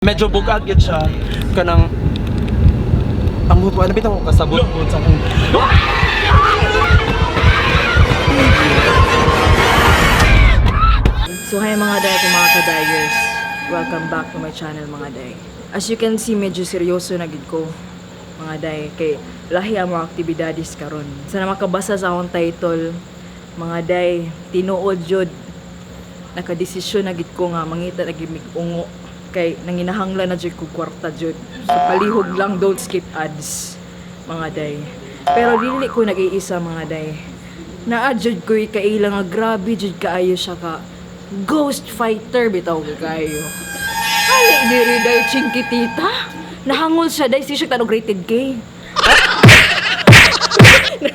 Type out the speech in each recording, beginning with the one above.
Medyo bugag yun siya. Kanang ang hupo, ano bitang kasabot po sa kong... So hi mga day, mga ka-dyers. Welcome back to my channel mga day. As you can see, medyo seryoso na gid ko mga day kay lahi ang mga aktibidades karon. Sana makabasa sa akong title mga day, tinuod jud nakadesisyon na gid ko nga mangita na gid mig ungo kay nanginahanglan na jud ko kwarta jud. So palihog lang, don't skip ads mga day. Pero dili ko nag-iisa mga day. Naa jud ko kailang nga grabe jud kaayo siya ka ghost fighter bitaw kayo. Ali diri day chinkitita. Nahangol siya day siya tanong rated K.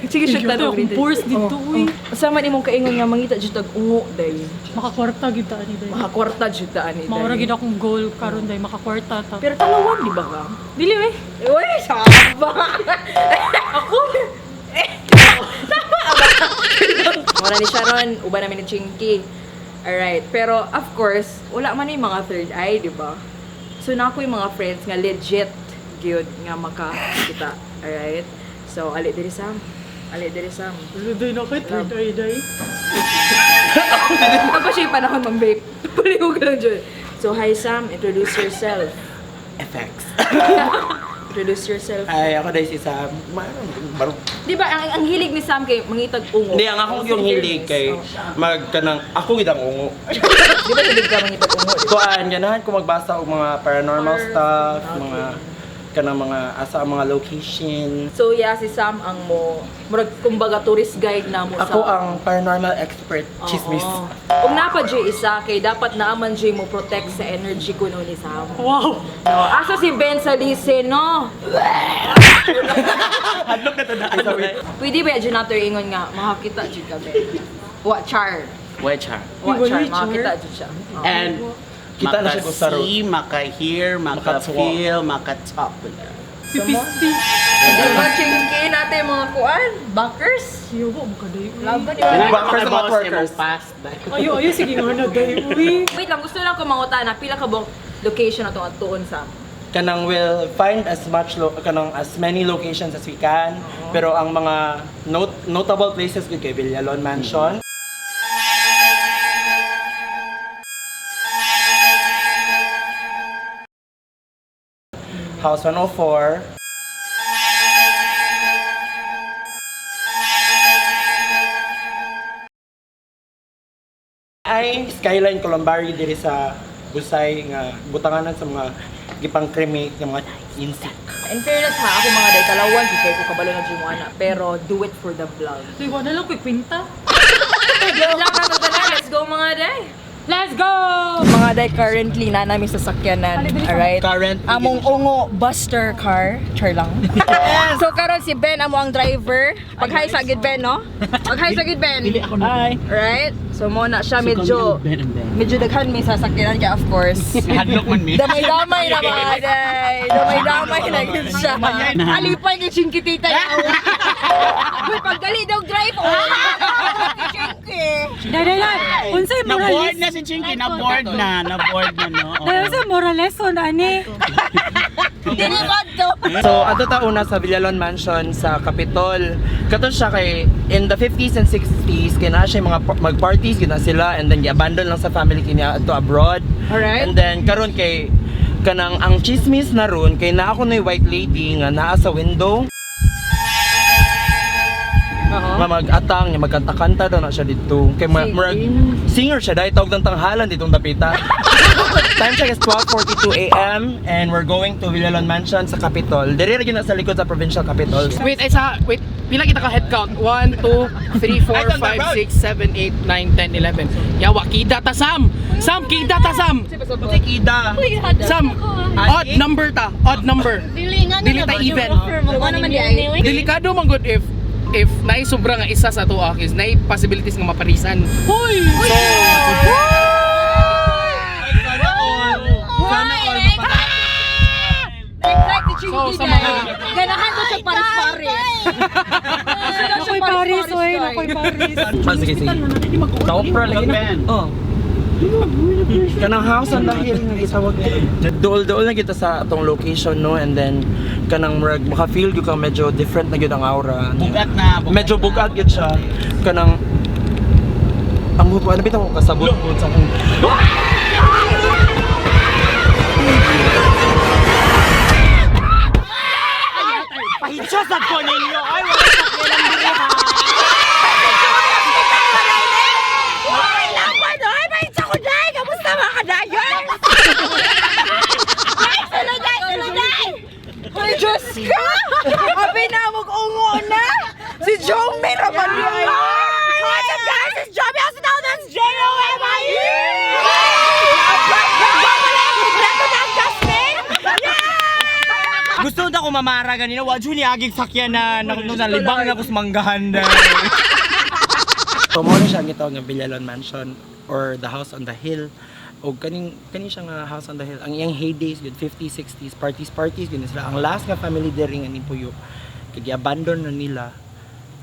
Sige siya tanong rated. Force dito, uy. Sama ni mong kaingon nga mangita jud tag ungo day. Makakwarta gid ta ani day. Makakwarta jud ta ani day. Maura gid akong goal karon day makakwarta ta. Pero talawan di ba ka? Dili we. Uy, saba. Ako. Mura ni Sharon, uban namin ni Chinky. Alright, pero of course, wala man yung mga third eye, di ba? So na ako yung mga friends nga legit gyud nga makakita. Alright? So, ali diri Sam. Ali diri Sam. Day na kay third eye day. Ano pa siya yung panahon mang vape? Paliho ka lang dyan. So, hi Sam, introduce yourself. Effects. Introduce yourself. Ay, ako dahil si Sam. Di ba, ang hilig ni Sam kay mangitag ungo. Hindi, ang akong yung hilig kay magkanang ako gidang ungo. Di ba hilig ka mangitag ungo? Kuan, ganahan ko magbasa og mga paranormal stuff, mga kanang mga asa ang mga location. So, yeah, si Sam ang mo, murag kumbaga tourist guide na mo Ako sa... ang paranormal expert, chismis. Kung napa Jay isa, kay dapat naaman Jay mo protect sa energy ko no ni Sam. Wow. No, asa si Ben sa lise, no? Hadlok na to na. Pwede ba dyan nato ingon nga, makakita dyan ka, Ben? What char? Which one? What char? Wala, char. Makakita dyan siya. Oh. And Kita na siya kung sa road. maka-see, maka-hear, maka-feel, maka-talk. Pipisti. Hindi ba chingkin natin yung mga kuan? Backers? Yobo mo ka day. uy. Laban Diba? yun. Backers sa mga twerkers. Ayo sige nga na day. Uy. Wait lang, gusto lang ko mangutana. Pila ka bang location na itong atuon sa? Kanang will find as much kanang as many locations as we can. Pero ang mga notable places gud kay Villalon Mansion. House 104. Ay Skyline Columbari diri sa Busay nga butanganan sa mga gipang krimi ng mga insect. In fairness ha, ako mga day, kalawan, di kayo ko kabalo na dyan mo anak. Pero do it for the vlog. Day wala lang quick pinta. Lang na ito na, let's go mga day! Let's go. Mga day, currently na namin sa sakyanan. Alright? Current Among ungo buster car. Char lang. So karon si Ben amo ang driver. Pag-hi sa gid Ben, no? Pag-hi sa gid Ben. Hi. Alright? So mo na siya medyo daghan mi sa sakyanan kaya of course. Hadlok man mi. Damay-damay na mga day. Damay-damay na yun siya. Alipay kay Chinkitita niya. Uy, paggali daw drive. Chinky. Day. Unsay Na-board Morales? na si Chinky, na-board na no. Day unsay Morales on ani? Dili ba to? So, ato ta una sa Villalon Mansion sa Capitol. Kato siya kay in the 50s and 60s kay na siya mga mag-parties gina sila and then gi-abandon lang sa family kanya to abroad. Alright. And then karon kay kanang ang chismis na ron kay naa ko na white lady nga naa sa window. Nga mag-atang niya magkanta-kanta daw na siya dito. Kay singer siya dahil tawag ng tanghalan ditong dapita. Time check is 12:42 AM and we're going to Villalon Mansion sa Capitol. Diri ra gyud na sa likod sa provincial capital. Wait, pila kita ka head count? 1, 2, 3, 4, 5, 6, 7, 8, 9, 10, 11. Yawa, kida ta Sam! Sam, kida ta Sam! Puti kida. Sam, odd number ta, odd number. Dili ta even. Delikado man good if naay sobra nga isa sa to akis, naay possibilities nga maparisan. Hoy. So, sa mga Ganahan ko siya Paris-Paris. Nakoy Paris, oy, nakoy Paris. Sige. Kaopra lagi na. Oh. Kanang house on the hill nga gitawag. Dool-dool na kita sa atong location no, and then kanang murag maka-feel gyud ka medyo different na gyud ang aura. Bugat na. Medyo bugat gyud siya. Kanang ang buto ano bitaw ko kasabot ko sa akong Pahidyo sa ko ninyo. Ay, wala sa kailang diri ha. Ay, Diyos ka! Abi na mag-ungo na! Si Jommy naman yun! What's up guys? It's Jommy Hospital! That's J-O-M-I-E! gusto na ko mamara ganina, wadyo ni agig sakyan na libang na ko sa manggahan. So mo na siya ang gitawag nga Villalon Mansion or the House on the Hill. O kani siya nga House on the Hill. Ang iyang heydays, good 50s, 60s, parties, ganun sila. Ang last nga family there nga ni Puyo, kaya abandon na nila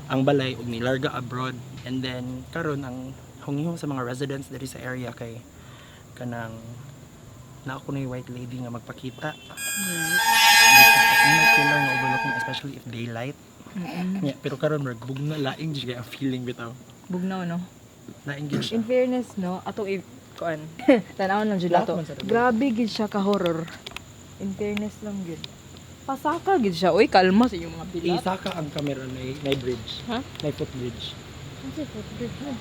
ang balay ug nilarga abroad. And then karon ang hungihong sa mga residents diri sa area kay kanang na ako na yung white lady nga magpakita. May killer nga overlooking, especially if daylight. Yeah, pero karon mer bugna laing gyud ang feeling bitaw. Bugnaw, no? Laing gyud siya. In fairness, no? Atong kuan. Tanawon lang jud ato. Grabe gid siya ka horror. In fairness lang gid. Pasaka gid siya. Uy, kalma sa inyong mga pilat. Isa ka ang camera na bridge. Ha? Na footbridge. Kasi footbridge na.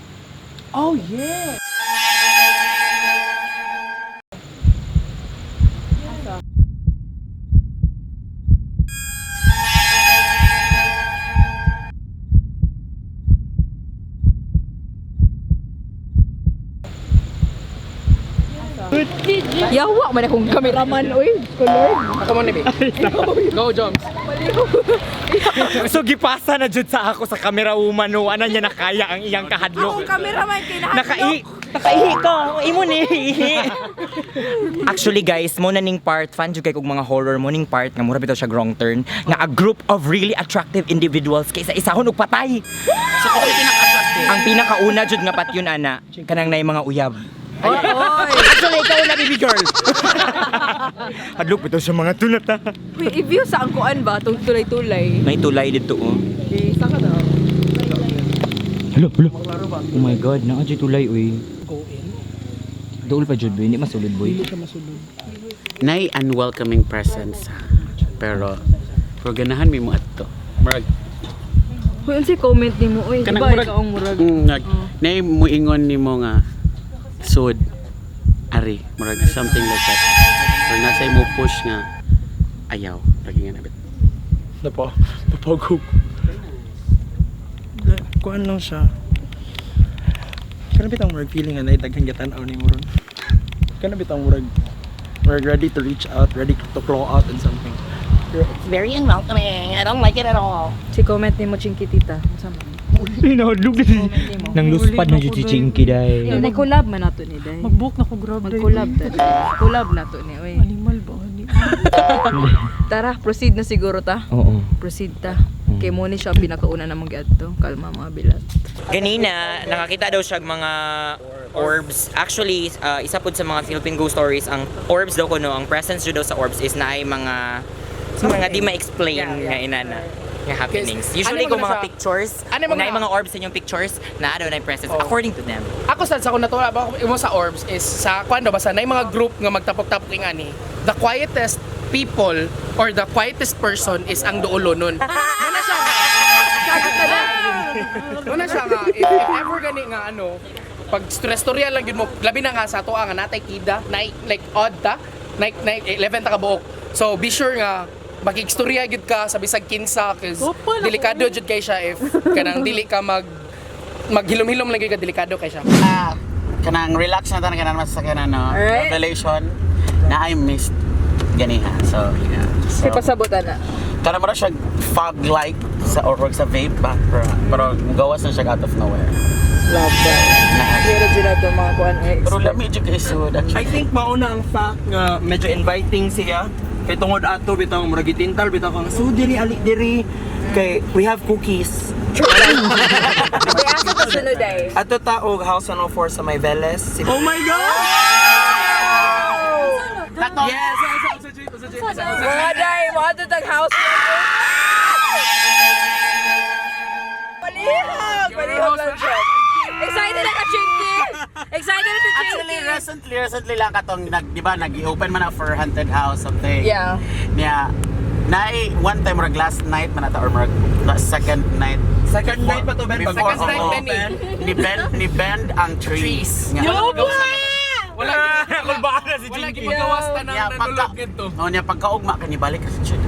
Oh yeah. Yawa man akong cameraman, uy. Kulord. Come on, baby. Go, Joms. So gipasa na jud sa ako sa camera woman no ana niya nakaya ang iyang kahadlok. Akong cameraman Nakaihi ko, imo ni ihi. Actually guys, mo na ning part fan jud kay kog mga horror mo ning part nga mura bitaw siya wrong turn nga a group of really attractive individuals kay isa-isahon og patay. So, kung pinaka-attractive. Ang pinakauna jud nga patyon ana kanang nay mga uyab. Oy! Actually ikaw na baby girl. Hadlok bitaw sa mga tunat ha. Uy, i-view sa angkuan ba? Itong tulay-tulay. May tulay dito oh. Okay, saka daw. Hello. Oh my god, naa jud tulay uy. Dool pa jud boy, hindi masulod boy. Nay unwelcoming presence. Pero, ganahan mi mo ato. Murag, Uy, unsay comment nimo? Uy, kanang diba murag, ikaw ang murag? nay muingon nimo nga, sud, ari, murag something like that. Or nasay mo push nga, ayaw, lagi nga nabit. Napagog. Kuan lang siya. Kana bitang murag feeling nga daghang gatan-aw ni mo ron. Kana bitang murag ready to reach out, ready to claw out and something. It's very unwelcoming. I don't like it at all. Si comment nimo Chinkitita. Sama. Hinahadlok din. Nang luspad na jud si Chinky dai. Yo, collab man nato ni Day. Mag-book na ko grab. Mag-collab ta. Collab nato ni, uy. Animal ba? Tara, proceed na siguro ta. Oo. Proceed ta. Kay mo ni siya ang pinakauna na mag-adto. Kalma mga bilat. Kanina, nakakita daw siya mga orbs. Actually, isa po sa mga Philippine ghost stories, ang orbs daw ko no, ang presence daw sa orbs is na ay mga di ma-explain nga inana nga happenings. Usually Ano mo kung na mga siya? pictures, Ano mo na na? mga orbs sa inyong pictures, na daw na yung presence according to them. Ako sa ko natuwa ba imo sa orbs is sa kuan daw basta na mga group nga magtapok-tapok ing ani. The quietest people or the quietest person is ang duolonon. Ano siya? Ano siya nga if ever gani nga ano pag storya lang yun mo labi na nga sa ato nga natay kida like odd ta like 11 ta ka buok. So be sure nga makigstorya gyud ka sa bisag kinsa cause delikado jud kay siya if kanang dili ka maghilom-hilom lang gyud ka delikado kay siya. Kanang relax na tanan kanang masasakyan no. Alright. Revelation na I missed ganiha. So, yeah. Kay pasabutan na. Kana mo na siya fog like sa or sa vape ba pero gawas na siya out of nowhere. Love that. Pero dyan na ito mga kuan. Pero lami jud kay sud. I think mauna ang fact nga medyo inviting siya. Kay tungod ato bitang murag gitintal bitaw kang so diri ali diri kay we have cookies. sunod ay. Ato taog House 104 sa May Veles. Oh my God! Yes! Mga day, mga tutag house. Palihog lang siya. Excited na ka, Chinky! Excited na si Actually, Chinky! recently lang katong, di ba, nag-open man na for haunted house something. Yeah. Niya, one time, marag last night man ata, or marag second night. Second night pa to, Ben. Before Second night, open, ni bend ang trees. Nga. Wala gimagawas ta nang Yeah, nanulog gito. Oh, niya pagkaugma kanibalik kasi siya.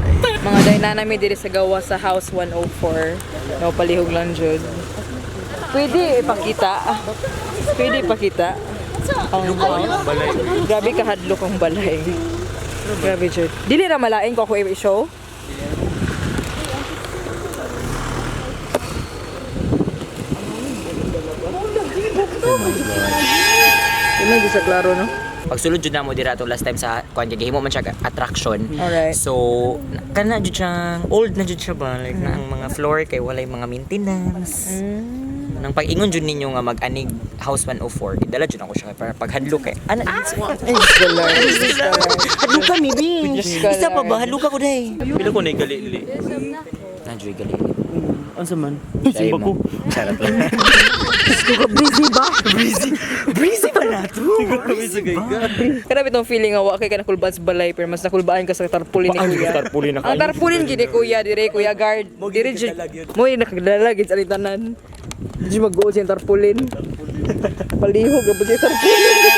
Mga day na namin diri sa gawa sa House 104. No, palihog lang jud. Pwede ipakita. Pwede ipakita. Ang balay. Grabe kahadlok ang balay. Grabe jud. Dili ra malain ko ako i-show. May di sa klaro, no? Pagsulod jud namo dira to last time sa kuan kay gihimo man siya attraction. Alright. So kana jud siya old na jud siya ba like na ang mga floor kay walay mga maintenance. Nang pag-ingon jud ninyo nga mag-anig House 104, idala jud ako siya para paghadlok kay. Ana hadlok kami bi. Isa pa ba hadlok ako dai. Pila ko nay gali-gali. Nanjoy gali. Unsa man? Simba ko. Charot lang. Breezy ba na to? Grabe tong feeling nga wa kay ka nakulbaan sa balay pero mas nakulbaan ka sa tarpaulin ni kuya. Tarpaulin Ang tarpaulin gid ni kuya dire kuya guard. Dire jud. Mo yung nakagdala gid sa tanan. Di mag-go siya tarpaulin. Palihog ga siya tarpaulin.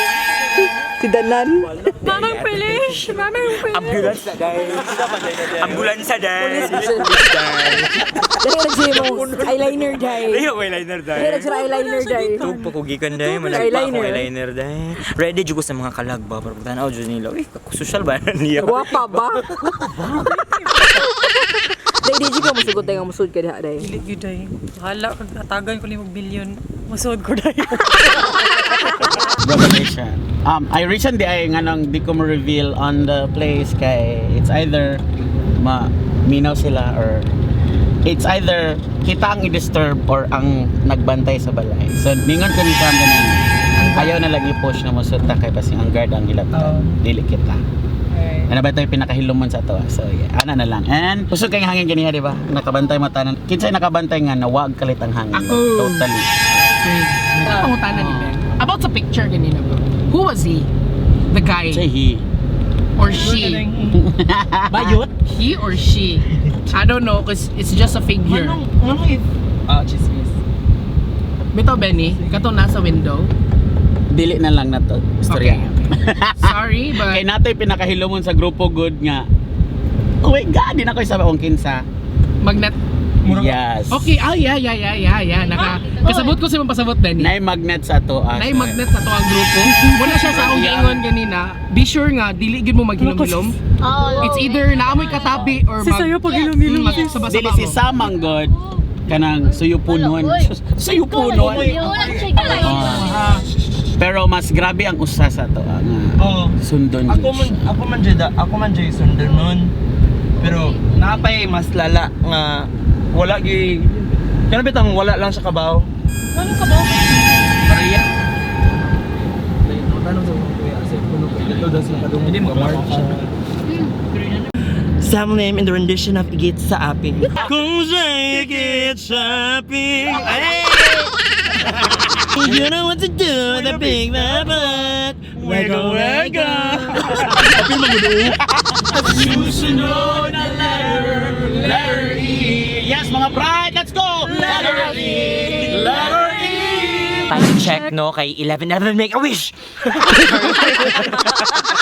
Si Danan. Mamang Pilish! Mamang Pilish! Ambulance na dai. Ambulance na dai. Dali nagsiya mo eyeliner day. Ayo eyeliner Dali dai. nagsiya eyeliner day. Ito pakugikan dai, malagpa ako eyeliner dai. Ready jud ko sa mga kalag ba para tanaw jud nila. Uy, social ba niya? Guwapa ba? Dali di ka musugot nga musud ka diha day. Dili gyud ay. Hala kag natagan ko 5 billion. Masud ko dai. Revelation. I recently ay nganong di ko ma-reveal on the place kay it's either minaw sila or it's either kita ang i-disturb or ang nagbantay sa balay. So ningon ko ni Sam ganun. Ayaw na lagi push na musuta kay basing ang guard ang gilaptan. Dili kita. Ano ba ito yung pinakahilumon sa to? So yeah, ana na lang. And pusog kayong hangin ganiha, di ba? Nakabantay matanan. Kinsay nakabantay nga na wag kalit ang hangin. Totally. Pangutanan ni Ben. About sa picture kanina bro. Who was he? The guy Say he. or she? Bayot? He or she? I don't know cause it's just a figure. Chismis. Bito Benny, kato nasa window. Dili na lang na to. Istorya. Sorry, but Kay nato yung pinakahilumon sa grupo good nga. Oh my God, di na ko isabi kung kinsa. magnet. Yes. Okay, yeah. Kasabot ko sa mga pasabot Benny. Nay magnet sa to. Nay magnet sa to ang grupo. Wala siya sa akong giingon kanina. Be sure nga dili gid mo maghilom-hilom. It's either naamoy katabi or Si sayo pag hilom-hilom. Dili si Samang God kanang suyupunon. Suyupunon. Pero mas grabe ang usa sa to nga Oo. sundon. Ako man jay sundan nun. Pero napay mas lala nga wala gi kana bitang wala lang sa kabaw. Ano ka ba? Maria. Tanong sa mga kuya kasi puno ko ito daw sila kadung hindi mag-march. Some name in the rendition of Igit sa Aping. Kung sa Igit sa Aping. You know what to do with a big butt. Wiggle, wiggle. Aping magudu. Susunod na letter E. Yes, mga bride, let's go. Letter E. Letter E. Time check no kay 11:11 make a wish.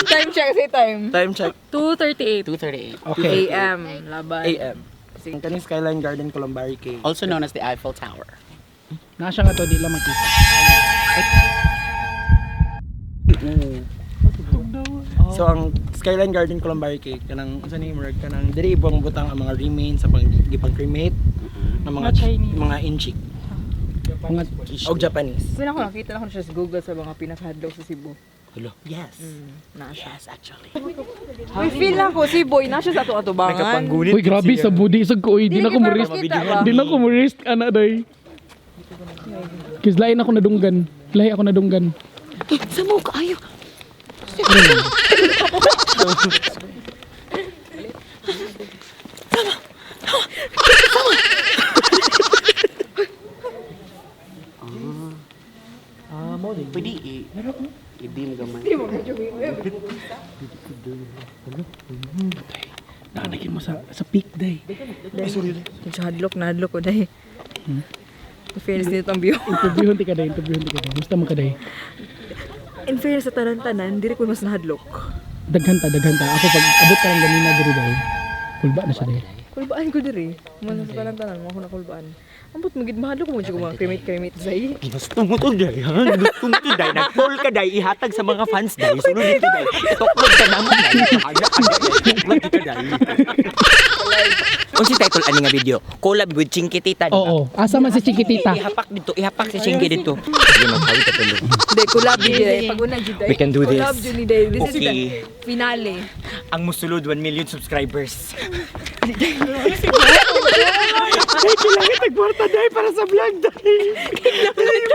Time check, say time. Time check. 2:38. 2:38. Okay. AM, laban. AM. Kaning Skyline Garden Columbari Cave. Also known as the Eiffel Tower. Nasa nga to di lang makita. So ang Skyline Garden Columbari Cave kanang unsa ni murag kanang diri ibang butang ang mga remains sa gipang cremate ng mga Mga Chinese. mga inchik. Og Japanese. Pina ko nakita lang ko siya sa Google sa mga pinakahadlaw sa Cebu. Yes. Na siya. Yes, actually. May feel lang ko si Boy na siya sa ato-atubangan. Uy, grabe sa budi sa ko. Di na ko mo-risk. Kita ba? Di na ko mo-risk ana day. Kis lain ako nadunggan. Lahi ako nadunggan. Sa mo kaayo. Pwede i-dim gamay. Nanagin mo sa peak day. Sa hadlok na hadlok ko day. In fairness dito ang view. Interviewon ti ka day. Gusto mo ka day. In fairness sa tanan-tanan, diri ko mas nahadlok. Daghan ta. Ako pag abot ka lang ganina diri day. Kulba na siya day. Kulbaan ko diri. Mas sa tanan-tanan mo ako na kulbaan. Ambot magid mahadlok mo jud ko mga kremit say. Gusto mo to, Day, ha? Gusto mo to, Day. Nag-call ka, Day. Ihatag sa mga fans, Day. Sunod dito, Day. Tuklog ka naman, Day. Tuklog ka, Day. Kung si title, ano nga video? Collab with Chinkitita, di ba? Oo. Asa man si Chiquitita? Ihapak si Chinky dito. Sige, maghawi ka tuloy. Hindi, collab yun day. Pag unang jud day. We can do this. Collab yun ni day. This is Okay. the finale. Ang musulod, 1 million subscribers. Kailangan tagwarta day para sa vlog day.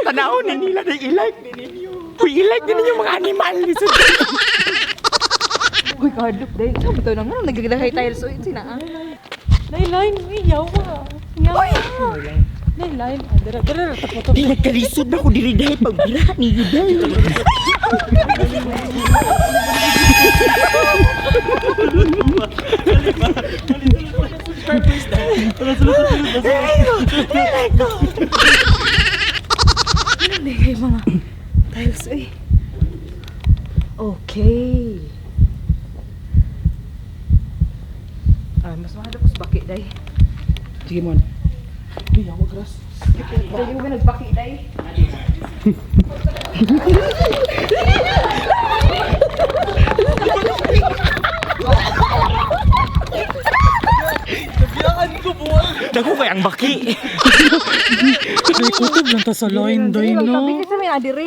Tanawon ni nila day i-like din ninyo. Uy, i-like din ninyo mga animal. Uy, kahadlok day. Saan ba ito nang nagagdahay tayo so yun sina. Laylain, iyaw ka. Iyaw ka. Laylain, dara, tapo. Di nagkalisod na ko diri day pagbira ni Day. Ay, mga tiles eh. Okay. Mas mahadlok ko sa baki day. Sige mo. Day, mo ka nagbaki day. Dako kay ang baki. Day, kutob lang ta sa line, Day, Tabi no? kasi may adire.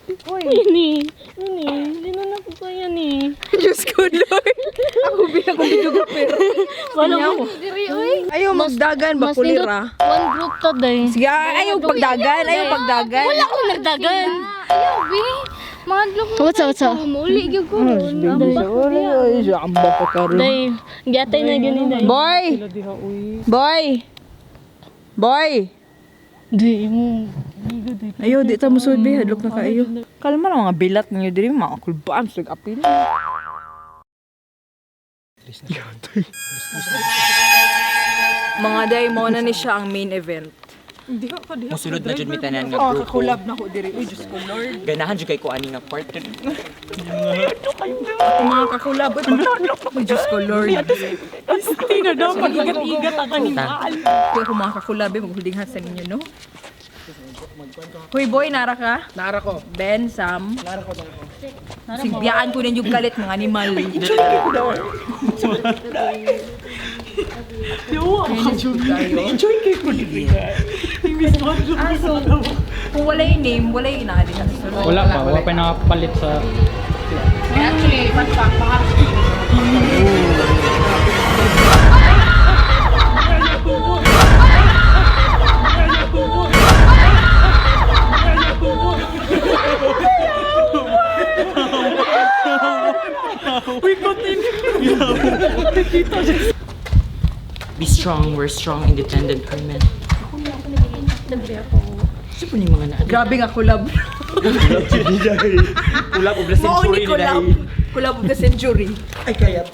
Ini, hindi na ako kaya ni. Diyos ko, Lord. Ako bilang kong videographer. Wala mo diri oy. Ayaw magdagan, bakulira. One group ta day. Sige, ayaw pagdagan, ayaw pagdagan. Wala ko nagdagan. Ayaw bi. Madlok mo. What's up? Muli gyud ko. Ay, amba ka karon. Day, gatay na gani day. Boy! Boy! Boy! Di mo. Ayaw, di ta musud be, hadlok na kayo. Kalma na mga bilat ninyo diri, mga kulbaan, slag apil. Mga day, mo na ni siya ang main event. Musulod na jud mi tanan nga Oh, grupo. kakulab na ko diri. Uy, Diyos ko, Lord. Ganahan jud kay ko ani nga partner. Ako mga kakulab. Uy, Diyos ko, Lord. Tina daw, pag-igat-igat ang kanina. Kaya ako mga kakulab, maghulinghan sa ninyo, no? Hoy, boy, nara ka? Nara ko. Ben, Sam. Sigbiyaan ko ninyo galit, mga animal. Enjoy kayo ko diri. So, kung wala yung name, wala yung inaali na. Wala pa nakapalit sa... Actually, fun fact, baka Be strong, we're strong, independent women. Sino po ni mga na? grabe nga collab. Kulab of the Mauni collab. Collab of the century. Ay kayat.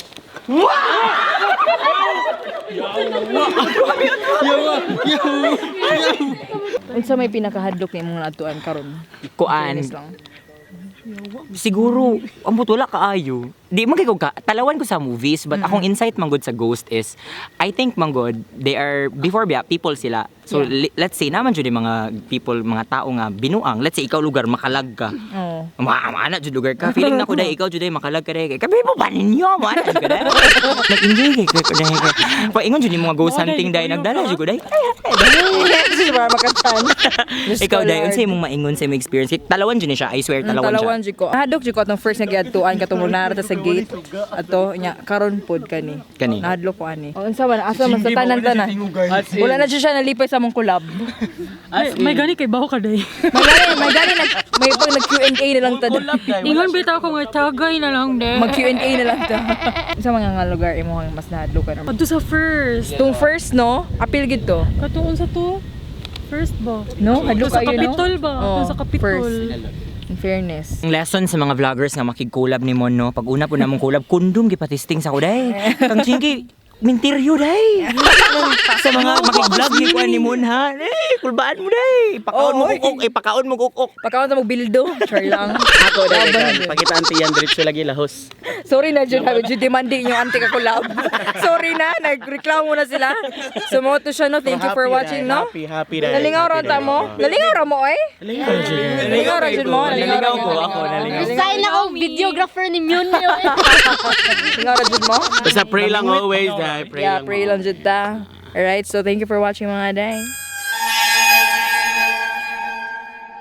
Unsa may pinakahadlok ni mga natuan karon? Kuan. Honest lang. Siguro, ambot wala kaayo. Di man kay ko ka, talawan ko sa movies, but akong insight manggod sa Ghost is, I think manggod, they are, before biya, people sila. So, let's say, naman dyan yung mga people, mga tao nga, binuang. Let's say, ikaw lugar, makalag ka. Oo. Maana dyan lugar ka. Feeling na ko dahil, ikaw dyan makalag ka dahil. Kabi mo ba ninyo? Maana dyan ka dahil. Nag-enjoy kay ko dahil. Paingon dyan yung mga ghost hunting dahil, nagdala dyan ko dahil. Para makatan. Ikaw dahil, unsay mong maingon sa imong experience. Talawan dyan siya, I swear, talawan siya. Talawan jud ko. Hadlok jud ko atong first nga giadtuan katong nara ta sa gate ato nya karon pod kani. Kani. Nahadlo ko ani. O unsa man asa man sa tanan-tanan. Wala na siya nalipay sa among collab. May gani kay baho ka day. May gani may pag nag Q&A na lang ta. Ingon bitaw ko nga tagay na lang de. Mag Q&A na lang ta. Sa mga nga lugar imo ang mas nahadlo ka naman. Adto sa first. Tung first no, apil gid to. Katuon sa to. First ba? No, hadlo Adto sa kayo no. Capitol ba? Adto sa Capitol. First. In fairness. Ang lesson sa mga vloggers nga makig-collab ni Mon no. Pag una po namong collab, kundom gipatisting sa ko day. Kang chingi minteryo day. Sa mga makig-vlog ni kuan ni Mon ha. Kulbaan mo day. Pakaon mo kukok, pakaon mo kukok. Pagkaon sa magbildo, try lang. Ako dahil pakitaan tiyan diretso lagi lahos. Sorry na Jud, Jud demanding yung anti ka collab. Sorry na, nagreklamo na sila. Sumoto siya no. Thank you for watching no. Happy dahil. Nalingaw ra ta mo. Nalingaw ra mo oy. Nalingaw ra Jud mo. Naliligaw ko ako, naliligaw. Sign ako, videographer ni Myun yun. Nalingaw ra Jud mo. Basta pray lang always dahil pray Yeah, lang. pray lang Jud ta. Alright, so thank you for watching mga day.